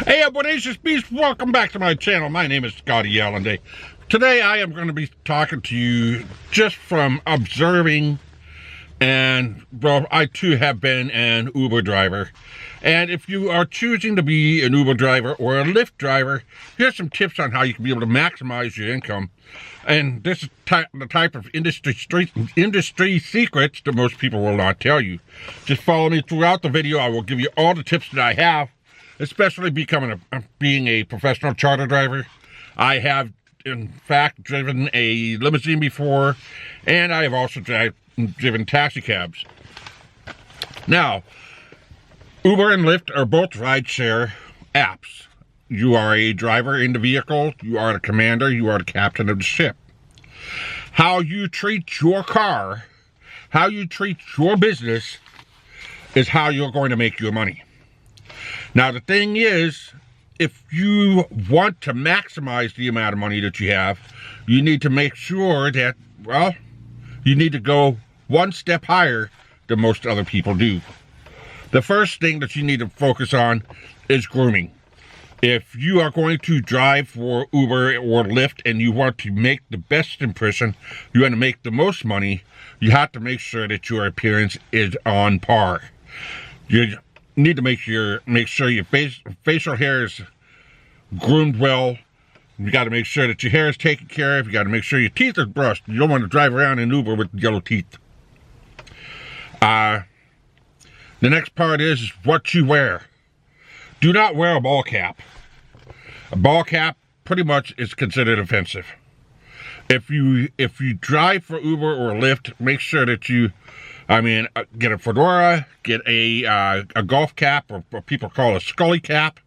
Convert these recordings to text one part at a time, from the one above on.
Hey, Bodacious Beast, welcome back to my channel. My name is Scottyallenday. Today I am going to be talking to you just from observing, and well, I too have been an Uber driver. And if you are choosing to be an Uber driver or a Lyft driver, here's some tips on how you can be able to maximize your income. And this is the type of industry secrets that most people will not tell you. Just follow me throughout the video. I will give you all the tips that I have, especially being a professional charter driver. I have, in fact, driven a limousine before, and I have also driven taxi cabs. Now, Uber and Lyft are both rideshare apps. You are a driver in the vehicle, you are the commander, you are the captain of the ship. How you treat your car, how you treat your business, is how you're going to make your money. Now, the thing is, if you want to maximize the amount of money that you have, you need to make sure that, well, you need to go one step higher than most other people do. The first thing that you need to focus on is grooming. If you are going to drive for Uber or Lyft and you want to make the best impression, you want to make the most money, you have to make sure that your appearance is on par. You need to make sure your facial hair is groomed well. You got to make sure that your hair is taken care of. You got to make sure your teeth are brushed. You don't want to drive around in Uber with yellow teeth. The next part is what you wear. Do not wear a ball cap. A ball cap pretty much is considered offensive. If you drive for Uber or Lyft, make sure that you, get a fedora, get a golf cap, or what people call a scully cap.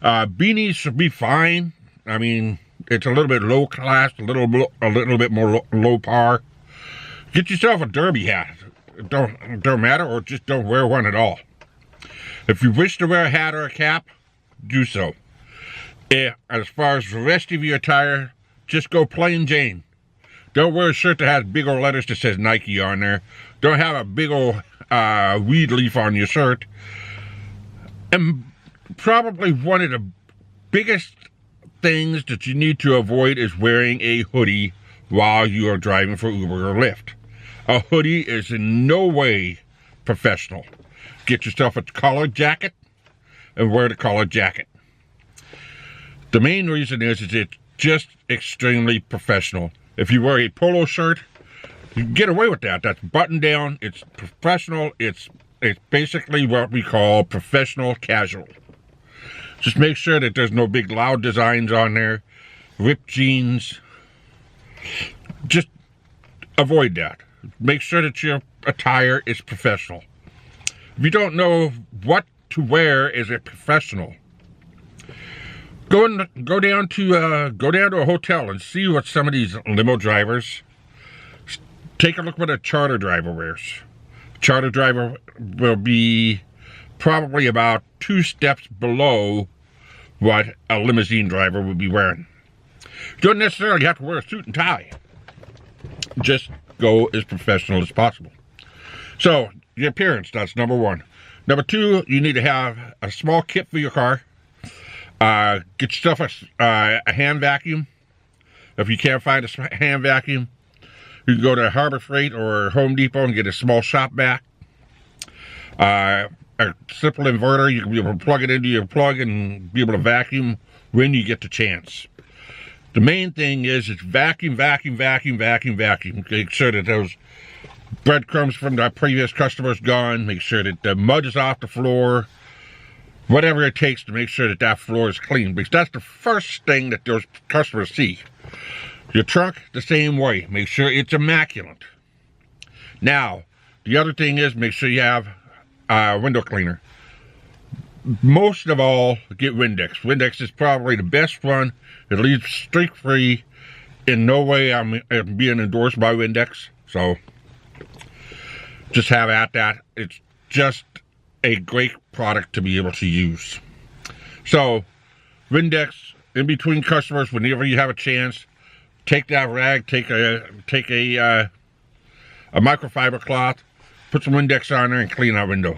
Beanies should be fine. I mean, it's a little bit low class, a little bit more low par. Get yourself a derby hat. It don't matter, or just don't wear one at all. If you wish to wear a hat or a cap, do so. As far as the rest of your attire, just go plain Jane. Don't wear a shirt that has big old letters that says Nike on there. Don't have a big old weed leaf on your shirt. And probably one of the biggest things that you need to avoid is wearing a hoodie while you are driving for Uber or Lyft. A hoodie is in no way professional. Get yourself a collared jacket and wear the collared jacket. The main reason is it's just extremely professional. If you wear a polo shirt, you can get away with that. That's buttoned down. It's professional. It's basically what we call professional casual. Just make sure that there's no big loud designs on there, ripped jeans. Just avoid that. Make sure that your attire is professional. If you don't know what to wear as a professional, go down to a hotel and see what some of these limo drivers. Take a look what a charter driver wears. A charter driver will be probably about 2 steps below what a limousine driver would be wearing. You don't necessarily have to wear a suit and tie. Just go as professional as possible. So, your appearance, that's number one. Number two, you need to have a small kit for your car. Get yourself a hand vacuum. If you can't find a hand vacuum, you can go to Harbor Freight or Home Depot and get a small shop vac. A simple inverter, you can be able to plug it into your plug and be able to vacuum when you get the chance. The main thing is vacuum. Make sure that those breadcrumbs from the previous customers gone. Make sure that the mud is off the floor. Whatever it takes to make sure that that floor is clean, because that's the first thing that those customers see. Your trunk, the same way. Make sure it's immaculate. Now, the other thing is make sure you have a window cleaner. Most of all, get Windex. Windex is probably the best one. It leaves streak-free. In no way I'm being endorsed by Windex, so just have at that. It's just a great product to be able to use. So, Windex, in between customers, whenever you have a chance, take that rag, take a microfiber cloth, put some Windex on there and clean that window.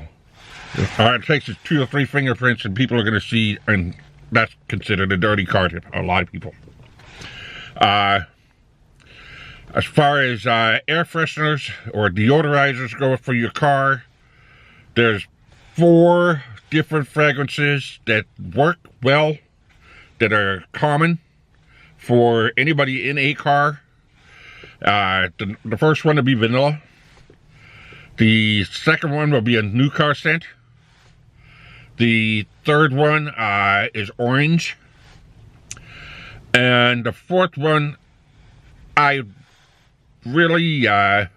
It takes 2 or 3 fingerprints and people are going to see, and that's considered a dirty car to a lot of people. As far as air fresheners or deodorizers go for your car, there's 4 different fragrances that work well, that are common for anybody in a car. The first one will be vanilla. The second one will be a new car scent. The third one is orange. And the fourth one, I really go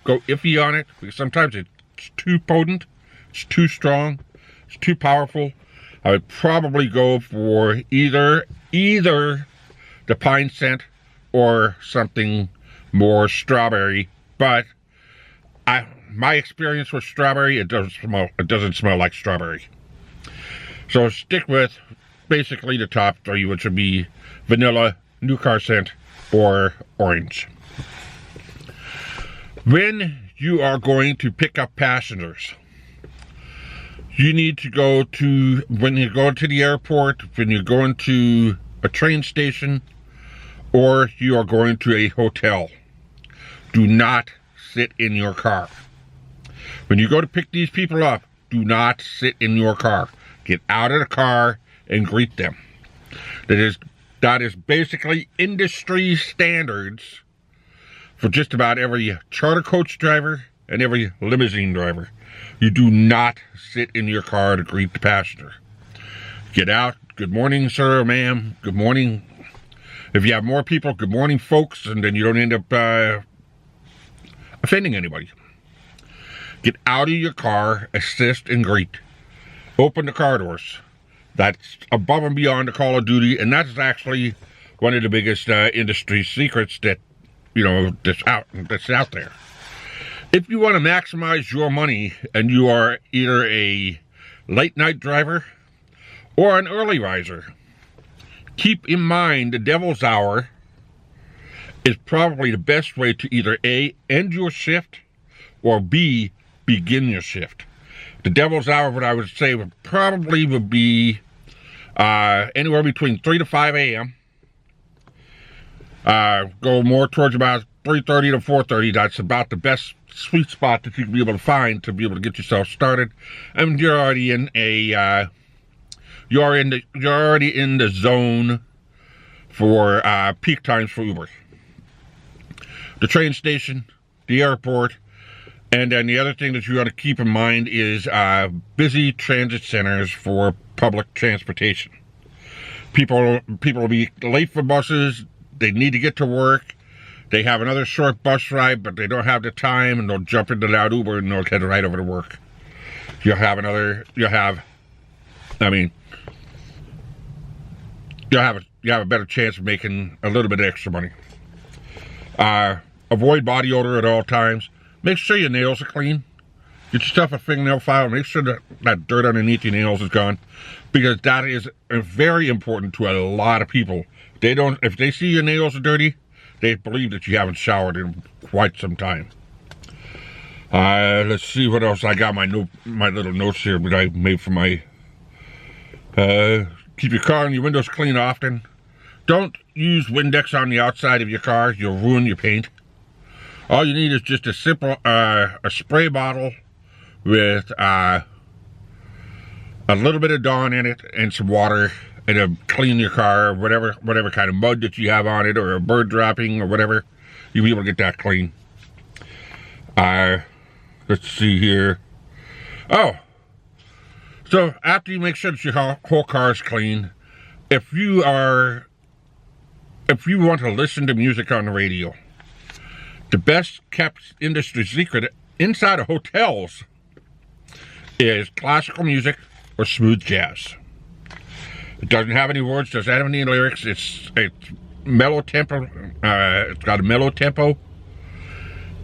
iffy on it, because sometimes it's too potent, it's too strong, it's too powerful. I would probably go for either the pine scent or something more strawberry. But my experience with strawberry, it doesn't smell like strawberry. So stick with basically the top 3, which would be vanilla, new car scent, or orange. When you are going to pick up passengers, you need to go to, when you go to the airport, when you're going to a train station, or you are going to a hotel, do not sit in your car. When you go to pick these people up, do not sit in your car. Get out of the car and greet them. That is basically industry standards for just about every charter coach driver and every limousine driver. You do not sit in your car to greet the passenger. Get out. Good morning, sir, ma'am. Good morning. If you have more people, good morning, folks, and then you don't end up offending anybody. Get out of your car, assist, and greet. Open the car doors. That's above and beyond the call of duty, and that's actually one of the biggest industry secrets that, that's out there. If you want to maximize your money and you are either a late night driver or an early riser, keep in mind the devil's hour is probably the best way to either A, end your shift, or B, begin your shift. The devil's hour, what I would say, would be anywhere between 3 to 5 a.m. Go more towards about 3:30 to 4:30. That's about the best sweet spot that you can be able to find to be able to get yourself started. And you're already in the zone for peak times for Uber. The train station, the airport. And then the other thing that you got to keep in mind is busy transit centers for public transportation. People will be late for buses. They need to get to work. They have another short bus ride, but they don't have the time, and they'll jump into that Uber and they'll head right over to work. You'll have a better chance of making a little bit of extra money. Avoid body odor at all times. Make sure your nails are clean. Get yourself a fingernail file. Make sure that dirt underneath your nails is gone, because that is very important to a lot of people. If they see your nails are dirty, they believe that you haven't showered in quite some time. Let's see what else I got. My little notes here that I made for my. Keep your car and your windows clean often. Don't use Windex on the outside of your car. You'll ruin your paint. All you need is just a simple a spray bottle with a little bit of Dawn in it and some water, and it'll clean your car, whatever kind of mud that you have on it, or a bird dropping or whatever. You'll be able to get that clean. Let's see here. Oh, so after you make sure that your whole car is clean, if you want to listen to music on the radio, the best kept industry secret inside of hotels is classical music or smooth jazz. It doesn't have any words, doesn't have any lyrics. It's mellow tempo. It's got a mellow tempo,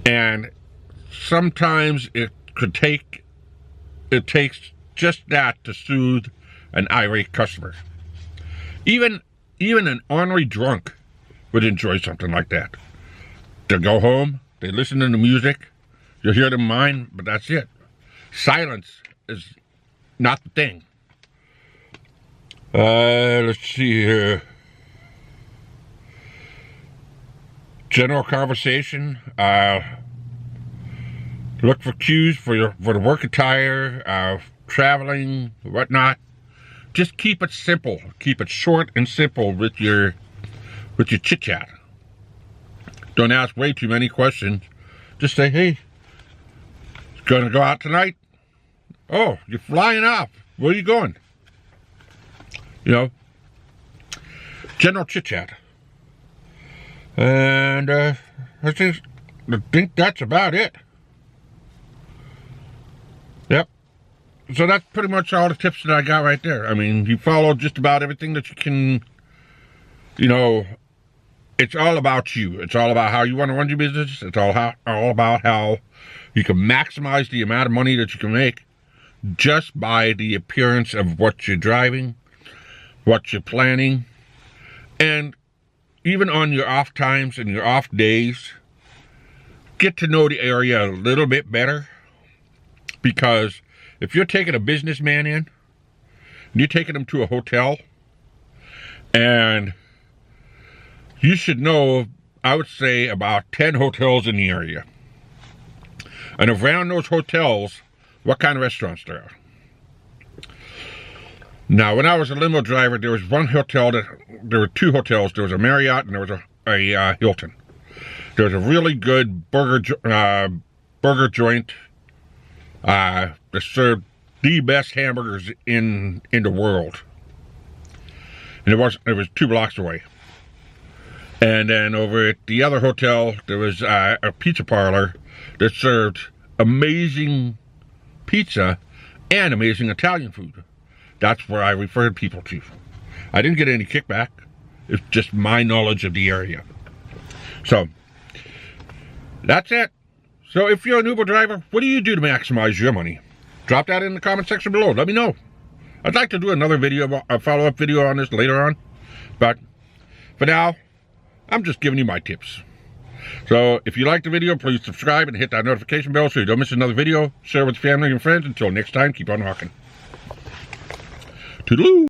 and sometimes it takes just that to soothe an irate customer. Even an ornery drunk would enjoy something like that. They go home, they listen to the music, you'll hear them whine, but that's it. Silence is not the thing. Let's see here. General conversation. Look for cues for the work attire, traveling, whatnot. Just keep it simple. Keep it short and simple with your chit chat. Don't ask way too many questions. Just say, hey, gonna go out tonight? Oh, you're flying off. Where are you going? You know, general chit chat. And I think that's about it. Yep. So that's pretty much all the tips that I got right there. I mean, you follow just about everything that you can, you know, it's all about you. It's all about how you want to run your business. It's all about how you can maximize the amount of money that you can make just by the appearance of what you're driving, what you're planning, and even on your off times and your off days, get to know the area a little bit better. Because if you're taking a businessman in, and you're taking him to a hotel, and you should know, I would say, about 10 hotels in the area. And around those hotels, what kind of restaurants there are. Now, when I was a limo driver, there was one hotel there were two hotels. There was a Marriott and there was a Hilton. There was a really good burger joint that served the best hamburgers in the world. And it was 2 blocks away. And then over at the other hotel, there was a pizza parlor that served amazing pizza and amazing Italian food. That's where I referred people to. I didn't get any kickback. It's just my knowledge of the area. So, that's it. So if you're an Uber driver, what do you do to maximize your money? Drop that in the comment section below. Let me know. I'd like to do another video, a follow-up video on this later on. But for now, I'm just giving you my tips. So if you like the video, please subscribe and hit that notification bell so you don't miss another video. Share with family and friends. Until next time, keep on rocking. Toodaloo!